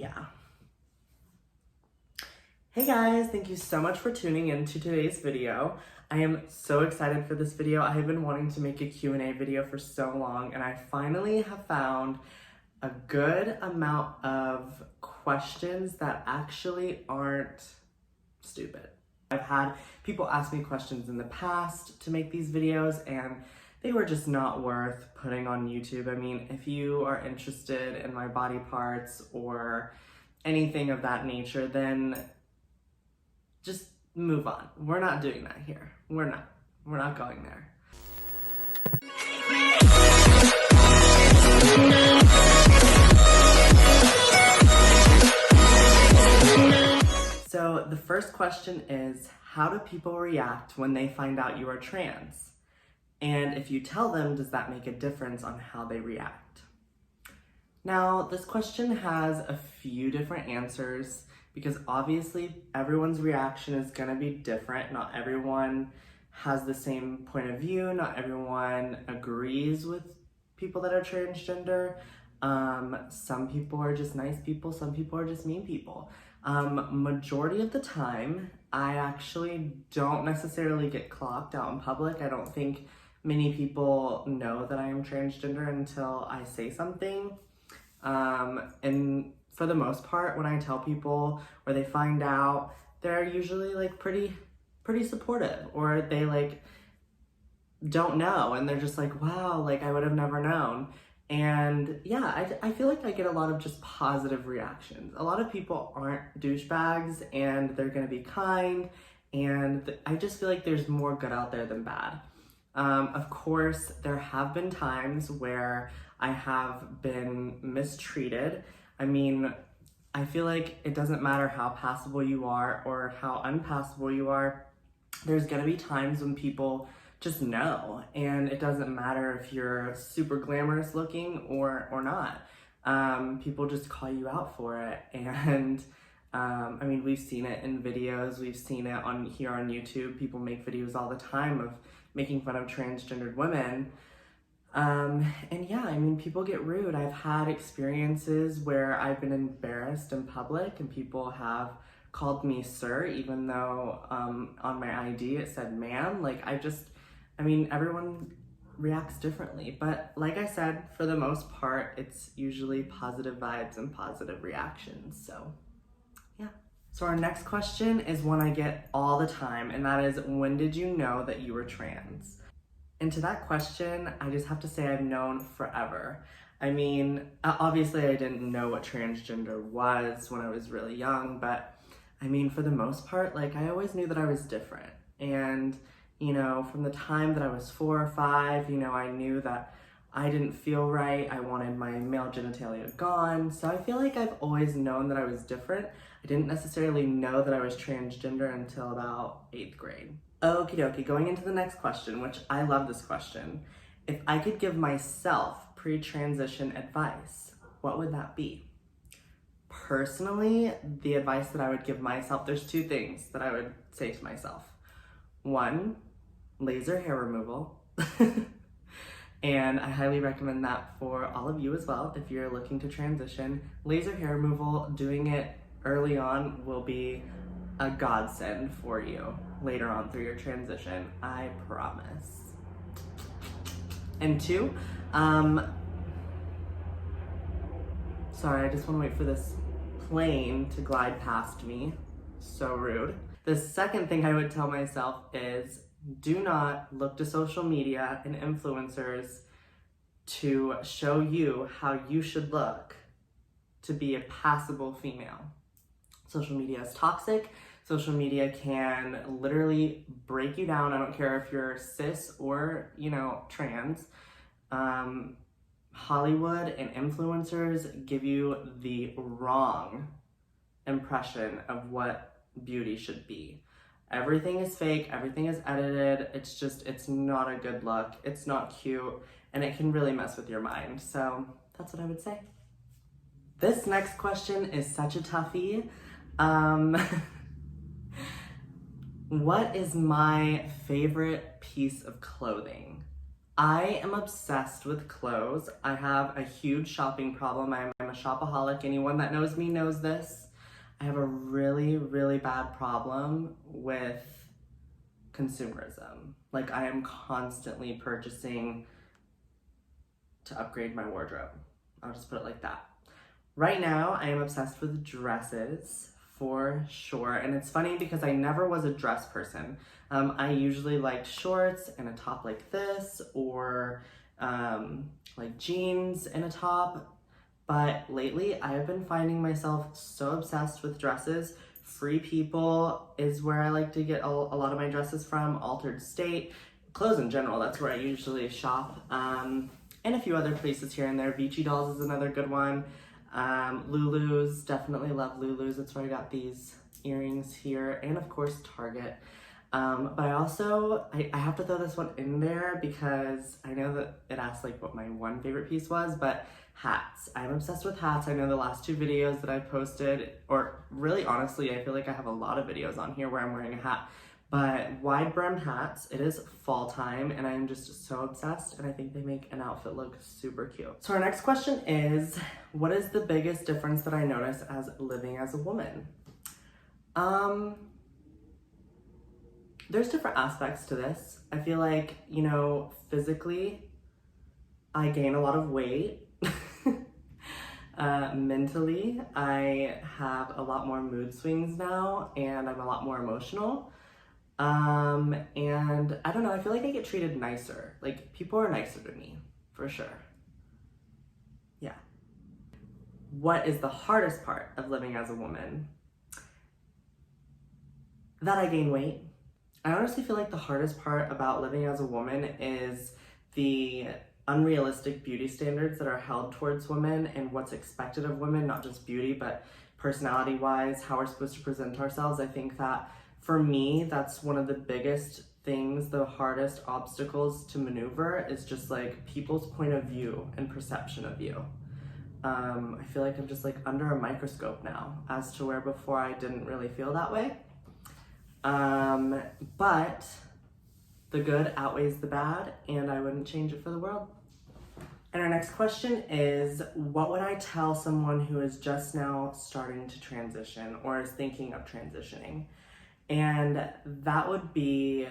yeah. Hey guys, thank you so much for tuning in to today's video. I am so excited for this video. I have been wanting to make a Q&A video for so long, and I finally have found a good amount of questions that actually aren't stupid. I've had people ask me questions in the past to make these videos, and they were just not worth putting on YouTube. I mean, if you are interested in my body parts or anything of that nature, then just move on. We're not doing that here. We're not going there. So the first question is, how do people react when they find out you are trans? And if you tell them, does that make a difference on how they react? Now, this question has a few different answers because obviously everyone's reaction is gonna be different. Not everyone has the same point of view. Not everyone agrees with people that are transgender. Some people are just nice people. Some people are just mean people. Majority of the time, I actually don't necessarily get clocked out in public. I don't think many people know that I am transgender until I say something. And for the most part, when I tell people or they find out, they're usually like pretty supportive, or they like don't know and they're just like, wow, like I would have never known. And yeah, I feel like I get a lot of just positive reactions. A lot of people aren't douchebags and they're gonna be kind, and I just feel like there's more good out there than bad. Of course, there have been times where I have been mistreated. I mean, I feel like it doesn't matter how passable you are or how unpassable you are. There's gonna be times when people just know, and it doesn't matter if you're super glamorous looking or not. People just call you out for it, and I mean, we've seen it in videos, we've seen it here on YouTube. People make videos all the time of making fun of transgendered women. And yeah, I mean, people get rude. I've had experiences where I've been embarrassed in public and people have called me sir, even though on my ID it said ma'am. Like, I mean, everyone reacts differently, but like I said, for the most part, it's usually positive vibes and positive reactions, so yeah. So our next question is one I get all the time, and that is, when did you know that you were trans? And to that question, I just have to say I've known forever. I mean, obviously I didn't know what transgender was when I was really young, but I mean, for the most part, like, I always knew that I was different. And you know, from the time that I was 4 or 5, you know, I knew that I didn't feel right. I wanted my male genitalia gone. So I feel like I've always known that I was different. I didn't necessarily know that I was transgender until about 8th grade. Okie dokie, going into the next question, which I love this question. If I could give myself pre-transition advice, what would that be? Personally, the advice that I would give myself, there's 2 things that I would say to myself. 1, laser hair removal. And I highly recommend that for all of you as well. If you're looking to transition, laser hair removal, doing it early on will be a godsend for you later on through your transition, I promise. And 2, sorry, I just want to wait for this plane to glide past me. So rude. The second thing I would tell myself is, do not look to social media and influencers to show you how you should look to be a passable female. Social media is toxic. Social media can literally break you down. I don't care if you're cis or, you know, trans. Hollywood and influencers give you the wrong impression of what beauty should be. Everything is fake, everything is edited. It's not a good look, it's not cute, and it can really mess with your mind. So that's what I would say. This next question is such a toughie. What is my favorite piece of clothing? I am obsessed with clothes. I have a huge shopping problem. I'm a shopaholic. Anyone that knows me knows this. I have a really, really bad problem with consumerism. Like, I am constantly purchasing to upgrade my wardrobe. I'll just put it like that. Right now, I am obsessed with dresses for sure. And it's funny because I never was a dress person. I usually liked shorts and a top like this, or like jeans and a top. But lately, I have been finding myself so obsessed with dresses. Free People is where I like to get a lot of my dresses from. Altered State, clothes in general, that's where I usually shop. And a few other places here and there. Vici Dolls is another good one. Lulu's, definitely love Lulu's. That's where I got these earrings here. And of course, Target. But I have to throw this one in there because I know that it asked like what my one favorite piece was, but hats. I'm obsessed with hats. I know the last 2 videos that I posted, or really honestly, I feel like I have a lot of videos on here where I'm wearing a hat, but wide brim hats. It is fall time and I'm just so obsessed, and I think they make an outfit look super cute. So our next question is, what is the biggest difference that I notice as living as a woman? There's different aspects to this. I feel like, you know, physically, I gain a lot of weight. Mentally, I have a lot more mood swings now, and I'm a lot more emotional. And I don't know, I feel like I get treated nicer. Like, people are nicer to me, for sure. Yeah. What is the hardest part of living as a woman? That I gain weight. I honestly feel like the hardest part about living as a woman is the unrealistic beauty standards that are held towards women and what's expected of women, not just beauty, but personality-wise, how we're supposed to present ourselves. I think that for me, that's one of the biggest things, the hardest obstacles to maneuver is just like people's point of view and perception of you. I feel like I'm just like under a microscope now, as to where before I didn't really feel that way. But the good outweighs the bad, and I wouldn't change it for the world. And our next question is, what would I tell someone who is just now starting to transition or is thinking of transitioning? And that would be,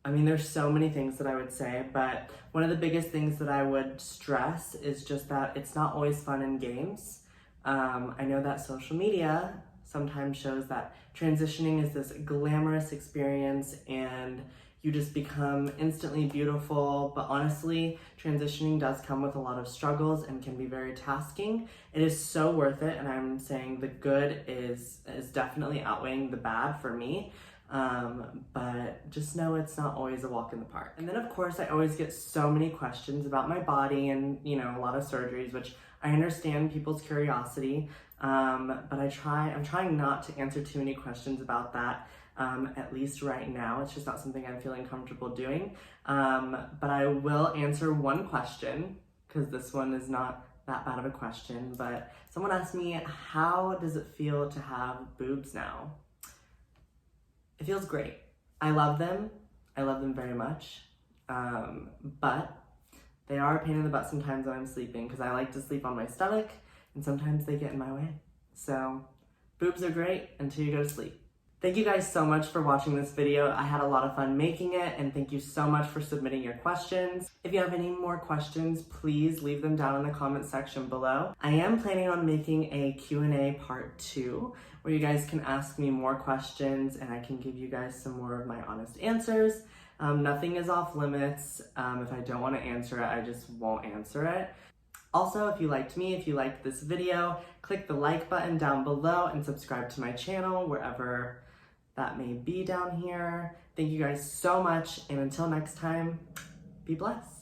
I mean, there's so many things that I would say, but one of the biggest things that I would stress is just that it's not always fun and games. I know that social media sometimes shows that transitioning is this glamorous experience and you just become instantly beautiful, but honestly, transitioning does come with a lot of struggles and can be very tasking. It is so worth it, and I'm saying the good is definitely outweighing the bad for me, but just know it's not always a walk in the park. And then of course, I always get so many questions about my body and, you know, a lot of surgeries, which I understand people's curiosity, but I'm trying not to answer too many questions about that. At least right now, it's just not something I'm feeling comfortable doing. But I will answer one question, because this one is not that bad of a question, but someone asked me, how does it feel to have boobs now? It feels great. I love them. I love them very much. But they are a pain in the butt sometimes when I'm sleeping, because I like to sleep on my stomach, and sometimes they get in my way. So boobs are great until you go to sleep. Thank you guys so much for watching this video. I had a lot of fun making it, and thank you so much for submitting your questions. If you have any more questions, please leave them down in the comment section below. I am planning on making a Q&A part 2, where you guys can ask me more questions and I can give you guys some more of my honest answers. Nothing is off limits. If I don't want to answer it, I just won't answer it. Also, if you liked me, if you liked this video, click the like button down below and subscribe to my channel wherever that may be down here. Thank you guys so much, and until next time, be blessed.